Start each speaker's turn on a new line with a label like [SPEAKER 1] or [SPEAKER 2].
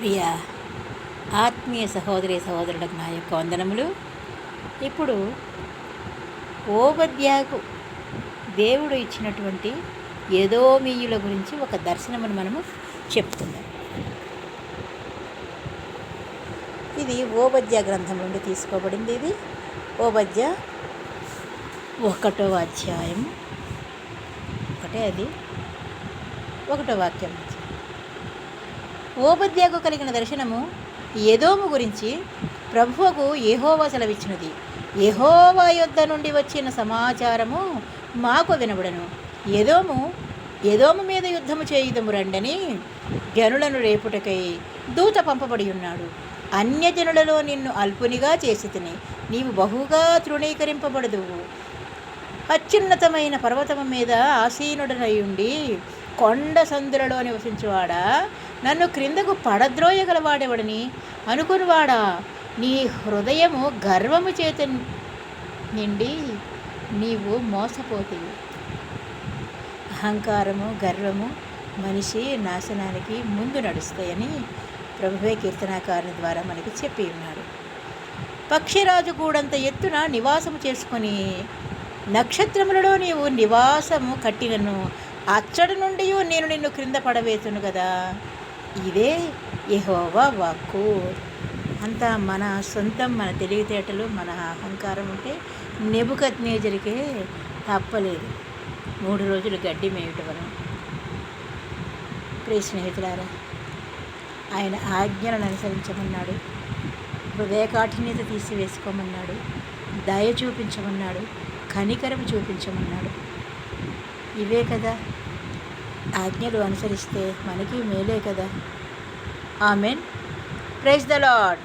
[SPEAKER 1] ప్రియ ఆత్మీయ సహోదరి సహోదరులకు నా యొక్క వందనములు. ఇప్పుడు ఓబద్యాకు దేవుడు ఇచ్చినటువంటి ఎదోమీయుల గురించి ఒక దర్శనమును మనము చెప్తున్నాం. ఇది ఓబద్య గ్రంథం నుండి తీసుకోబడింది. ఇది ఓబద్య 1వ అధ్యాయం అది 1వ వాక్యం. ఓబద్యాకు కలిగిన దర్శనము ఎదోము గురించి ప్రభువుకు యెహోవా సెలవిచ్చినది. యెహోవా యొద్ద నుండి వచ్చిన సమాచారము మాకు వినబడను. ఎదోము మీద యుద్ధము చేయుదము రండని జనులను రేపుటకై దూత పంపబడి ఉన్నాడు. అన్యజనులలో నిన్ను అల్పునిగా చేసి తిని నీవు బహుగా తృణీకరింపబడదువు. అత్యున్నతమైన పర్వతము మీద ఆసీనుడనయుండి కొండ సందులలో నివసించువాడా, నన్ను క్రిందకు పడద్రోయగలవాడెవడని అనుకునివాడా, నీ హృదయము గర్వము చేత నిండి నీవు మోసపోతివి. అహంకారము గర్వము మనిషి నాశనానికి ముందు నడుస్తాయని ప్రభువే కీర్తనాకారుని ద్వారా మనకి చెప్పి ఉన్నాడు. పక్షిరాజు కూడంత ఎత్తున నివాసము చేసుకొని నక్షత్రములలో నీవు నివాసము కట్టినను అచ్చడి నుండి నేను నిన్ను క్రింద పడవేతును కదా. ఇదే యెహోవా వాక్కు. అంతా మన సొంతం, మన తెలివితేటలు, మన అహంకారం ఉంటే నెబుకద్నెజరుకే తప్పలేదు 3 రోజులు గడ్డి మేయటం వలన. ప్రియ స్నేహితులారా, ఆయన ఆజ్ఞలను అనుసరించమన్నాడు, హృదయ కాఠిన్యత తీసివేసుకోమన్నాడు, దయ చూపించమన్నాడు, కనికరం చూపించమన్నాడు. ఇవే కదా ఆజ్ఞలు అనుసరిస్తే మనకి మేలే కదా. ఆమెన్. Praise the lord.